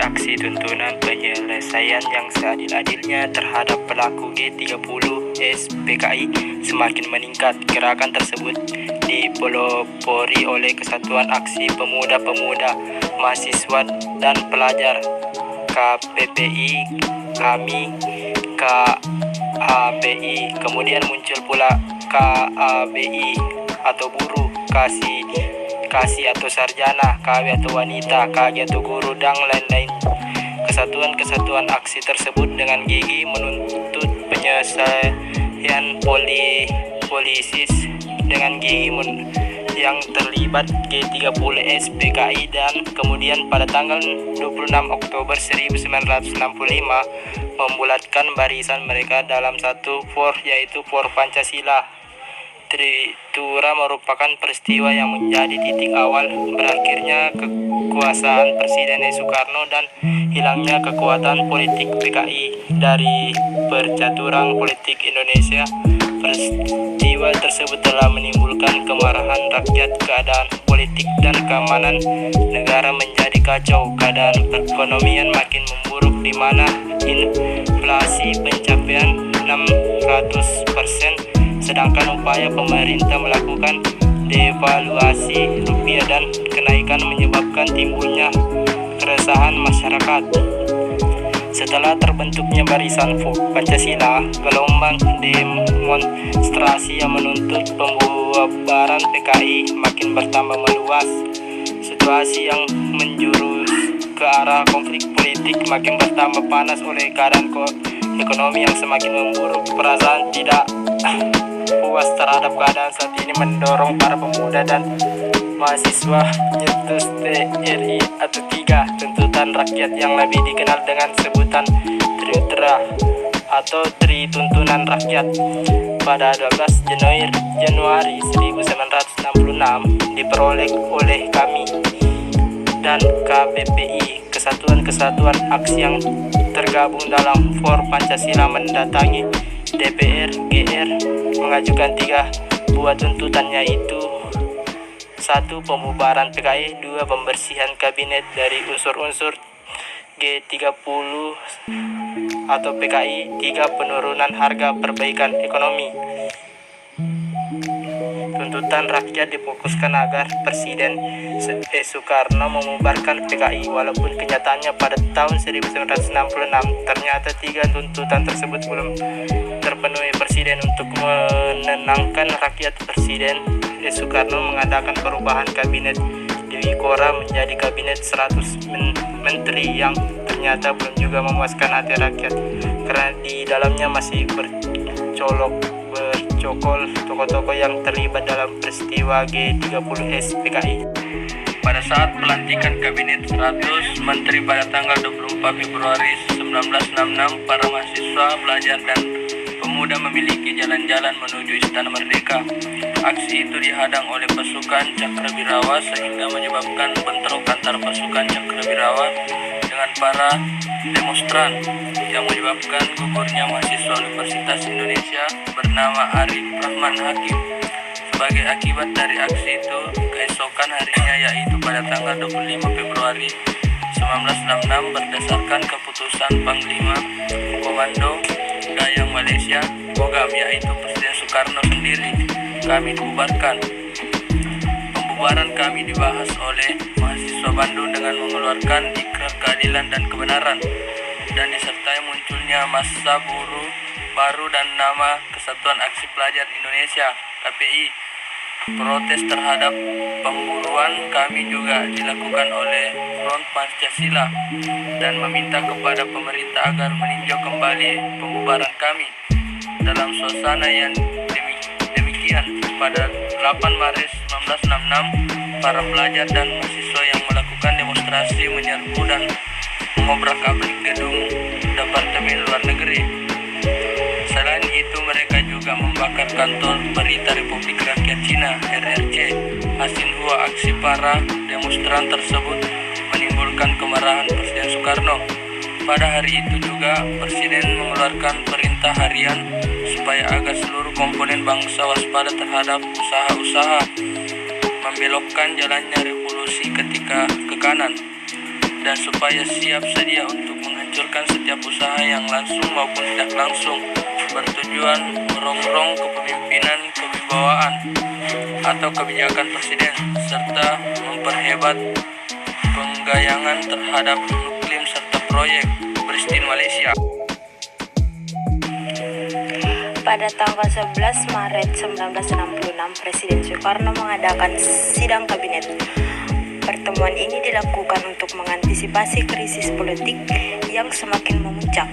aksi tuntunan penyelesaian yang seadil-adilnya terhadap pelaku G30 SPKI semakin meningkat. Gerakan tersebut dipelopori oleh Kesatuan Aksi Pemuda-Pemudi, Mahasiswa dan Pelajar KPPI, KAMI, KABI. Kemudian muncul pula KABI atau buruh, Kasih atau sarjana, KW atau wanita, KG atau guru, dan lain-lain. Kesatuan-kesatuan aksi tersebut dengan gigih menuntut penyelesaian polisis dengan gigih yang terlibat G30 SPKI, dan kemudian pada tanggal 26 Oktober 1965 membulatkan barisan mereka dalam satu for, yaitu For Pancasila. Tritura merupakan peristiwa yang menjadi titik awal berakhirnya kekuasaan Presiden Soekarno dan hilangnya kekuatan politik PKI dari percaturan politik Indonesia. Peristiwa tersebut telah menimbulkan kemarahan rakyat, keadaan politik dan keamanan negara menjadi kacau, keadaan perekonomian makin memburuk di mana inflasi pencapaian 600%. Sedangkan upaya pemerintah melakukan devaluasi rupiah dan kenaikan menyebabkan timbulnya keresahan masyarakat. Setelah terbentuknya barisan Pancasila, gelombang demonstrasi yang menuntut pembubaran PKI makin bertambah meluas. Situasi yang menjurus ke arah konflik politik makin bertambah panas oleh keadaan ekonomi yang semakin memburuk. Perasaan tidak puas terhadap keadaan saat ini mendorong para pemuda dan mahasiswa menyetus TRI atau 3 tuntutan rakyat yang lebih dikenal dengan sebutan Triutra atau Tri Tuntunan Rakyat. Pada 12 Januari 1966 diperoleh oleh KAMI dan KPPI, kesatuan-kesatuan aksi yang tergabung dalam For Pancasila, mendatangi DPR GR mengajukan 3 buah tuntutan, yaitu 1. Pembubaran PKI, 2. Pembersihan kabinet dari unsur-unsur G30 atau PKI, 3. Penurunan harga, perbaikan ekonomi. Tuntutan rakyat difokuskan agar Presiden Soekarno membubarkan PKI, walaupun kenyataannya pada tahun 1966 ternyata 3 tuntutan tersebut belum terpenuhi. Presiden untuk menenangkan rakyat, Presiden Soekarno mengadakan perubahan kabinet Dewi Kora menjadi kabinet 100 menteri yang ternyata belum juga memuaskan hati rakyat, karena di dalamnya masih bercokol tokoh-tokoh yang terlibat dalam peristiwa G30 SPKI. Pada saat pelantikan kabinet 100 menteri pada tanggal 24 Februari 1966, para mahasiswa, pelajar dan pemuda memiliki jalan-jalan menuju Istana Merdeka. Aksi itu dihadang oleh pasukan Cakrawirawa sehingga menyebabkan bentrok antara pasukan Cakrawirawa dengan para demonstran yang menyebabkan gugurnya mahasiswa Universitas Indonesia bernama Arif Rahman Hakim. Sebagai akibat dari aksi itu, keesokan harinya, yaitu pada tanggal 25 Februari 1966, berdasarkan keputusan Panglima Komando Dayang Malaysia Bogam, yaitu Presiden Soekarno sendiri, kami dibubarkan. Pembubaran kami dibahas oleh mahasiswa Bandung dengan mengeluarkan ikrar keadilan dan kebenaran, dan disertai munculnya massa buruh baru dan nama Kesatuan Aksi Pelajar Indonesia KPI. Protes terhadap pemburuan kami juga dilakukan oleh Front Pancasila dan meminta kepada pemerintah agar meninjau kembali pembubaran kami. Dalam suasana yang demikian, pada 8 Maret 1966, para pelajar dan mahasiswa yang melakukan demonstrasi menyerbu dan mengobrak-abrik gedung Departemen Luar Negeri. Selain itu, mereka juga membakar kantor Berita Republik Rakyat Cina (RRC). Hasil aksi para demonstran tersebut menimbulkan kemarahan Presiden Soekarno. Pada hari itu juga Presiden mengeluarkan perintah harian supaya agar seluruh komponen bangsa waspada terhadap usaha-usaha membelokkan jalannya revolusi ketika ke kanan. dan supaya siap sedia untuk menghancurkan setiap usaha yang langsung maupun tidak langsung bertujuan merongrong kepemimpinan, kewibawaan, atau kebijakan presiden, serta memperhebat penggayangan terhadap nuklir serta proyek Pristin Malaysia. Pada tanggal 11 Maret 1966, Presiden Soekarno mengadakan sidang kabinet. Pertemuan ini dilakukan untuk mengantisipasi krisis politik yang semakin memuncak.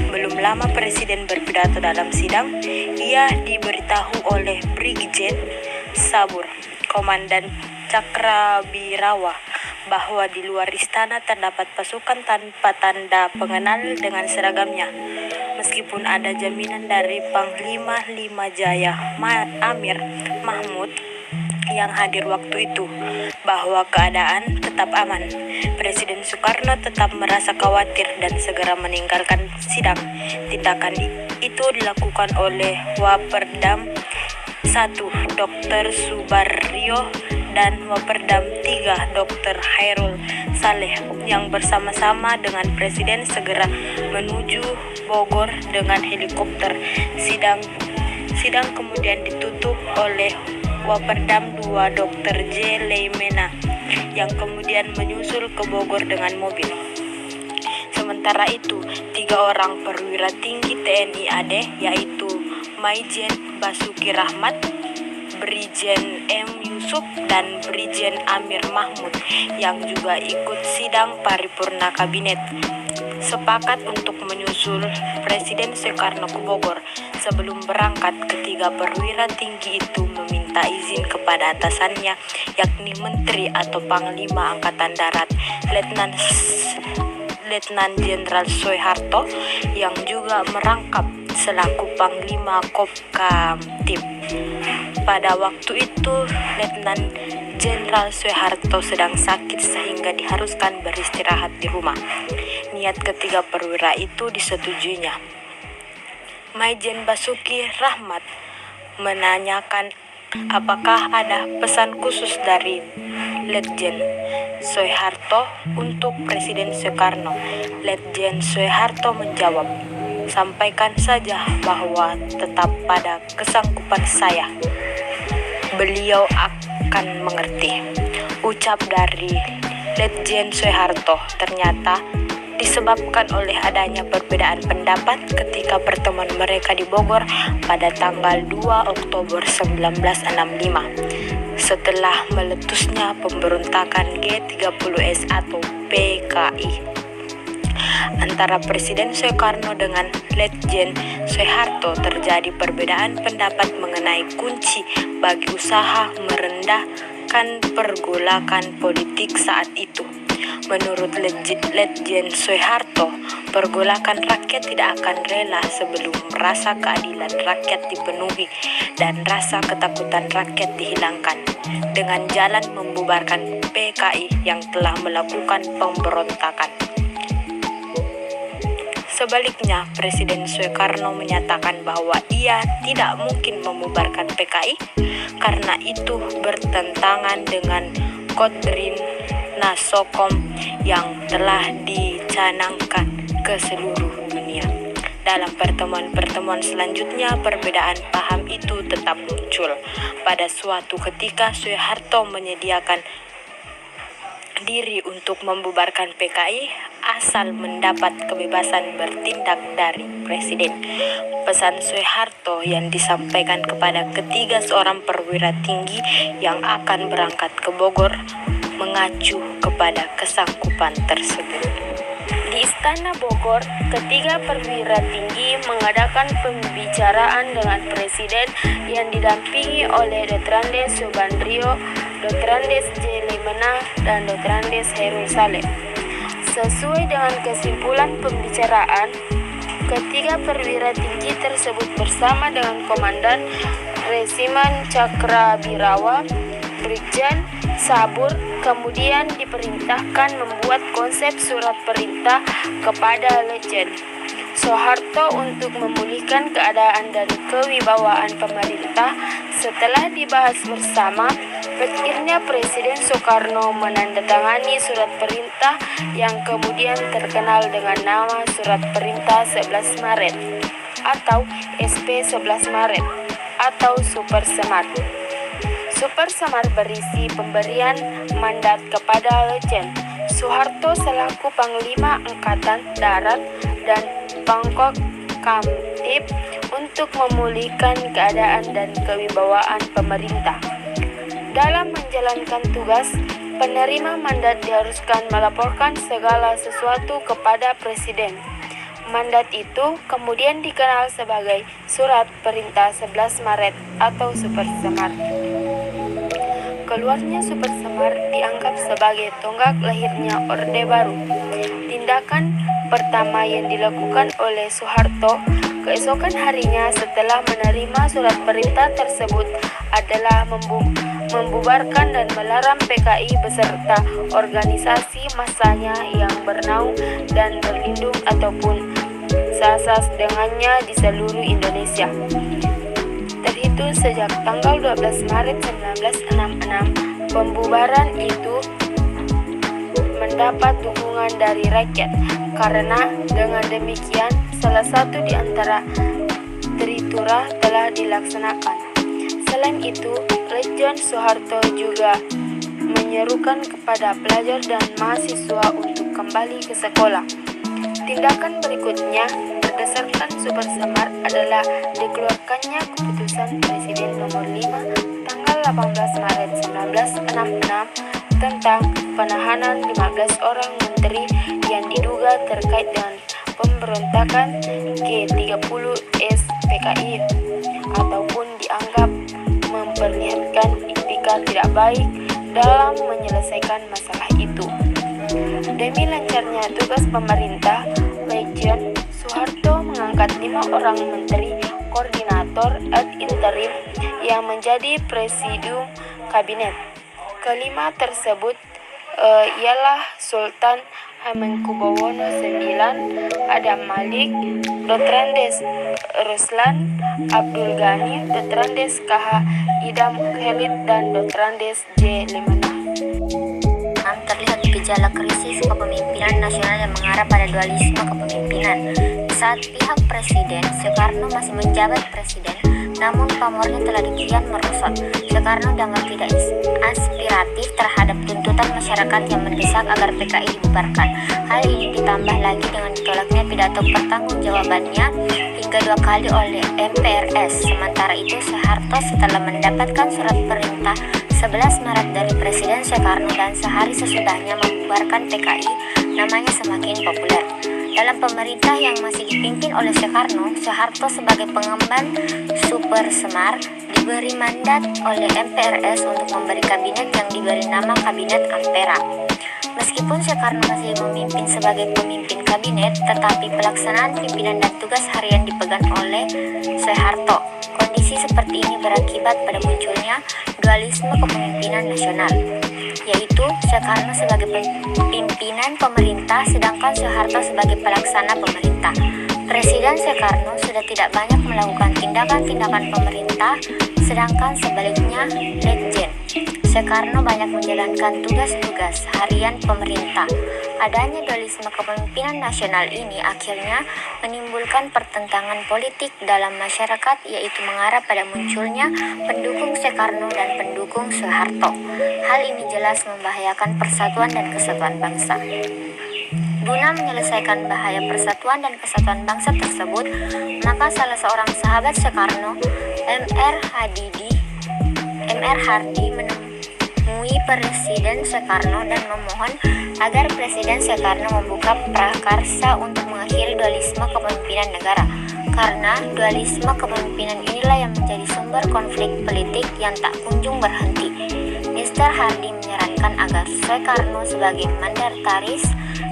Belum lama Presiden berpidato dalam sidang, ia diberitahu oleh Brigjen Sabur, Komandan Cakrabirawa, bahwa di luar istana terdapat pasukan tanpa tanda pengenal dengan seragamnya. Meskipun ada jaminan dari Panglima Jaya Amir Mahmud yang hadir waktu itu bahwa keadaan tetap aman, Presiden Soekarno tetap merasa khawatir dan segera meninggalkan sidang. Tindakan itu dilakukan oleh Waperdam 1 Dr. Subaryo dan Waperdam 3 Dr. Hairul Saleh yang bersama-sama dengan Presiden segera menuju Bogor dengan helikopter. Sidang kemudian ditutup oleh Waperdam 2 Dr. J. Leimena yang kemudian menyusul ke Bogor dengan mobil. Sementara itu, 3 orang perwira tinggi TNI AD yaitu Maijen Basuki Rahmat, Brigjen M. Yusuf, dan Brigjen Amir Mahmud yang juga ikut sidang paripurna kabinet sepakat untuk menyusul Presiden Soekarno ke Bogor. Sebelum berangkat, ketiga perwira tinggi itu meminta izin kepada atasannya, yakni Menteri atau Panglima Angkatan Darat, Letnan Jenderal Soeharto, yang juga merangkap selaku Panglima Kopkamtib. Pada waktu itu, Letnan Jenderal Soeharto sedang sakit sehingga diharuskan beristirahat di rumah. Niat ketiga perwira itu disetujuinya. Maijen Basuki Rahmat menanyakan apakah ada pesan khusus dari Letjen Soeharto untuk Presiden Soekarno. Letjen Soeharto menjawab, "Sampaikan saja bahwa tetap pada kesanggupan saya. Beliau akan mengerti," ucap dari Letjen Soeharto. Ternyata disebabkan oleh adanya perbedaan pendapat ketika pertemuan mereka di Bogor pada tanggal 2 Oktober 1965 setelah meletusnya pemberontakan G30S atau PKI antara Presiden Soekarno dengan Letjen Soeharto. Terjadi perbedaan pendapat mengenai kunci bagi usaha merendahkan pergolakan politik saat itu. Menurut Letjen Soeharto, pergolakan rakyat tidak akan rela sebelum rasa keadilan rakyat dipenuhi dan rasa ketakutan rakyat dihilangkan dengan jalan membubarkan PKI yang telah melakukan pemberontakan. Sebaliknya, Presiden Soekarno menyatakan bahwa ia tidak mungkin membubarkan PKI karena itu bertentangan dengan doktrin Nasokom yang telah dicanangkan ke seluruh dunia. Dalam pertemuan-pertemuan selanjutnya, perbedaan paham itu tetap muncul. Pada suatu ketika, Soeharto menyediakan diri untuk membubarkan PKI asal mendapat kebebasan bertindak dari Presiden. Pesan Soeharto yang disampaikan kepada ketiga seorang perwira tinggi yang akan berangkat ke Bogor mengacu kepada kesanggupan tersebut. Di Istana Bogor, ketiga perwira tinggi mengadakan pembicaraan dengan Presiden yang didampingi oleh Dotrandes Subandrio, Dotrandes J. Leimena, dan Dotrandes Hairul Saleh. Sesuai dengan kesimpulan pembicaraan, ketiga perwira tinggi tersebut bersama dengan Komandan Resimen Cakrabirawa, Brigjen Sabur, kemudian diperintahkan membuat konsep surat perintah kepada Letjen Soeharto untuk memulihkan keadaan dan kewibawaan pemerintah. Setelah dibahas bersama, Akhirnya Presiden Soekarno menandatangani surat perintah yang kemudian terkenal dengan nama Surat Perintah 11 Maret atau SP 11 Maret atau Super Semar. Super Semar berisi pemberian mandat kepada Letjen Soeharto selaku Panglima Angkatan Darat dan Pangkop Kamtib untuk memulihkan keadaan dan kewibawaan pemerintah. Dalam menjalankan tugas, penerima mandat diharuskan melaporkan segala sesuatu kepada Presiden. Mandat itu kemudian dikenal sebagai Surat Perintah 11 Maret atau Super Semar. Keluarnya Super Semar dianggap sebagai tonggak lahirnya Orde Baru. Tindakan pertama yang dilakukan oleh Soeharto keesokan harinya setelah menerima surat perintah tersebut adalah membubarkan dan melarang PKI beserta organisasi masanya yang bernaung dan berlindung ataupun seasas dengannya di seluruh Indonesia. Terhitung sejak tanggal 12 Maret 1966, pembubaran itu mendapat dukungan dari rakyat karena dengan demikian salah satu di antara Tritura telah dilaksanakan. Selain itu, Letjen Soeharto juga menyerukan kepada pelajar dan mahasiswa untuk kembali ke sekolah. Tindakan berikutnya berdasarkan Super Semar adalah dikeluarkannya keputusan Presiden nomor 5 tanggal 18 Maret 1966 tentang penahanan 15 orang menteri yang diduga terkait dengan pemberontakan G30S PKI ataupun dianggap memperlihatkan itikad tidak baik dalam menyelesaikan masalah itu. Demi lancarnya tugas pemerintah, Letjen Soeharto mengangkat 5 orang menteri koordinator ad interim yang menjadi presidium kabinet. Kelima tersebut ialah Sultan Hamengkubuwono IX, Adam Malik, Dr. Andes Ruslan, Abdul Ghani, Dr. Andes KH Idam Khalid, dan Dr. Andes J. Lemana. Terlihat gejala krisis kepemimpinan nasional yang mengarah pada dualisme kepemimpinan. Saat pihak Presiden Soekarno masih menjabat presiden, namun pamornya telah kian merosot. Soekarno dianggap tidak aspiratif terhadap tuntutan masyarakat yang mendesak agar PKI dibubarkan. Hal ini ditambah lagi dengan ditolaknya pidato pertanggungjawabannya hingga 2 kali oleh MPRS. Sementara itu, Soeharto setelah mendapatkan surat perintah 11 Maret dari Presiden Soekarno dan sehari sesudahnya membubarkan PKI, namanya semakin populer. Dalam pemerintah yang masih dipimpin oleh Soekarno, Soeharto sebagai pengemban Super Semar diberi mandat oleh MPRS untuk memberi kabinet yang diberi nama Kabinet Ampera. Meskipun Soekarno masih memimpin sebagai pemimpin kabinet, tetapi pelaksanaan pimpinan dan tugas harian dipegang oleh Soeharto. Kondisi seperti ini berakibat pada munculnya dualisme kepemimpinan nasional, yaitu Soekarno sebagai pimpinan pemerintah sedangkan Soeharto sebagai pelaksana pemerintah. Presiden Soekarno sudah tidak banyak melakukan tindakan-tindakan pemerintah, sedangkan sebaliknya Letjen Soekarno banyak menjalankan tugas-tugas harian pemerintah. Adanya dualisme kepemimpinan nasional ini akhirnya menimbulkan pertentangan politik dalam masyarakat, yaitu mengarah pada munculnya pendukung Soekarno dan pendukung Soeharto. Hal ini jelas membahayakan persatuan dan kesatuan bangsa. Guna menyelesaikan bahaya persatuan dan kesatuan bangsa tersebut, maka salah seorang sahabat Soekarno, M.R. Hardy menemui Presiden Soekarno dan memohon agar Presiden Soekarno membuka prakarsa untuk mengakhiri dualisme kepemimpinan negara. Karena dualisme kepemimpinan inilah yang menjadi sumber konflik politik yang tak kunjung berhenti. Mr. Hardy menyarankan agar Soekarno sebagai mandataris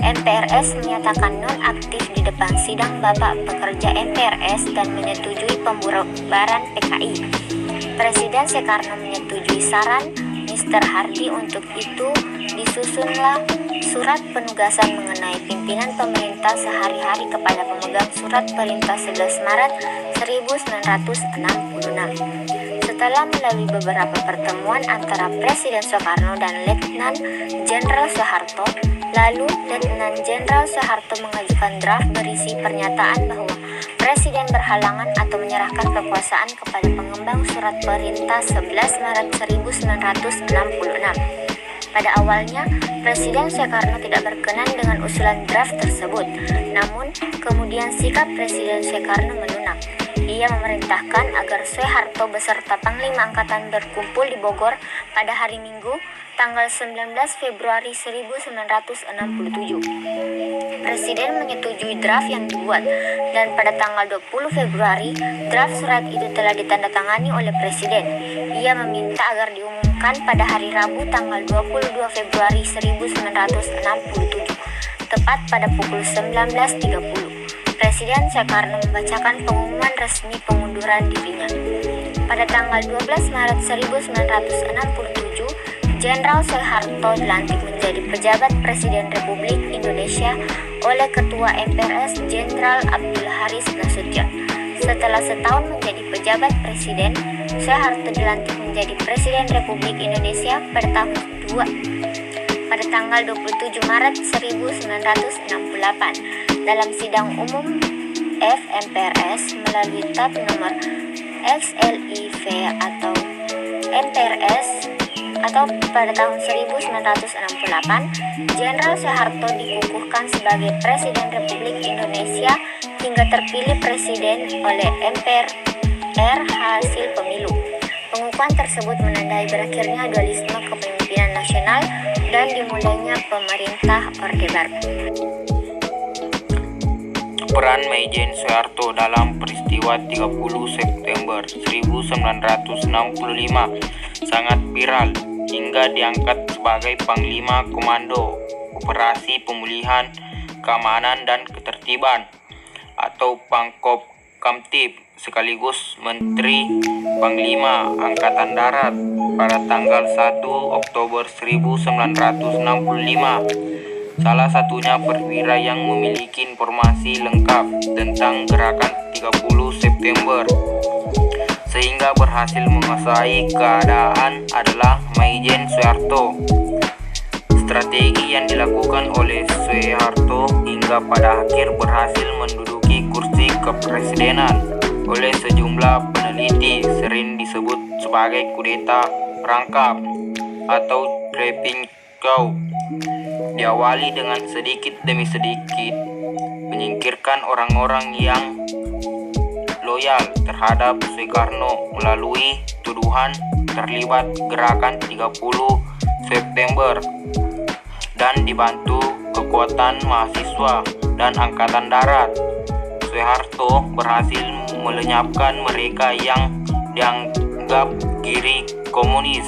MPRS menyatakan non-aktif di depan sidang Bapak Pekerja MPRS dan menyetujui pembubaran PKI. Presiden Soekarno menyetujui saran Mr. Hardy. Untuk itu disusunlah surat penugasan mengenai pimpinan pemerintah sehari-hari kepada pemegang surat perintah 11 Maret 1966. Setelah melalui beberapa pertemuan antara Presiden Soekarno dan Letnan Jenderal Soeharto, lalu Letnan Jenderal Soeharto mengajukan draft berisi pernyataan bahwa Presiden berhalangan atau menyerahkan kekuasaan kepada pengembang Surat Perintah 11 Maret 1966. Pada awalnya, Presiden Soekarno tidak berkenan dengan usulan draft tersebut, namun kemudian sikap Presiden Soekarno melunak. Ia memerintahkan agar Soeharto beserta Panglima Angkatan berkumpul di Bogor pada hari Minggu, tanggal 19 Februari 1967. Presiden menyetujui draft yang dibuat, dan pada tanggal 20 Februari, draft surat itu telah ditandatangani oleh Presiden. Ia meminta agar diumumkan pada hari Rabu tanggal 22 Februari 1967, tepat pada pukul 19.30. Presiden Soekarno membacakan pengumuman resmi pengunduran dirinya. Pada tanggal 12 Maret 1967, Jenderal Soeharto dilantik menjadi pejabat Presiden Republik Indonesia oleh Ketua MPRS Jenderal Abdul Haris Nasution. Setelah setahun menjadi pejabat Presiden, Soeharto dilantik menjadi Presiden Republik Indonesia pada tahun kedua. Pada tanggal 27 Maret 1968, dalam sidang umum FMPRS melalui tab nomor XLIV atau MPRS atau pada tahun 1968, Jenderal Soeharto dikukuhkan sebagai Presiden Republik Indonesia hingga terpilih Presiden oleh MPR hasil pemilu. Pengukuhan tersebut menandai berakhirnya dualisme kepemimpinan nasional dan dimulainya pemerintah Orde Baru. Peran Maijen Soeharto dalam peristiwa 30 September 1965 sangat viral hingga diangkat sebagai Panglima Komando Operasi Pemulihan Keamanan dan Ketertiban atau Pangkop Kamtib sekaligus Menteri Panglima Angkatan Darat pada tanggal 1 Oktober 1965. Salah satunya perwira yang memiliki informasi lengkap tentang gerakan 30 September sehingga berhasil menguasai keadaan adalah Maijen Soeharto. Strategi yang dilakukan oleh Soeharto hingga pada akhir berhasil menduduki kursi kepresidenan oleh sejumlah peneliti sering disebut sebagai kudeta perangkap atau trapping coup. Diawali dengan sedikit demi sedikit menyingkirkan orang-orang yang loyal terhadap Soekarno melalui tuduhan terlibat gerakan 30 September dan dibantu kekuatan mahasiswa dan angkatan darat. Soeharto berhasil melenyapkan mereka yang dianggap kiri komunis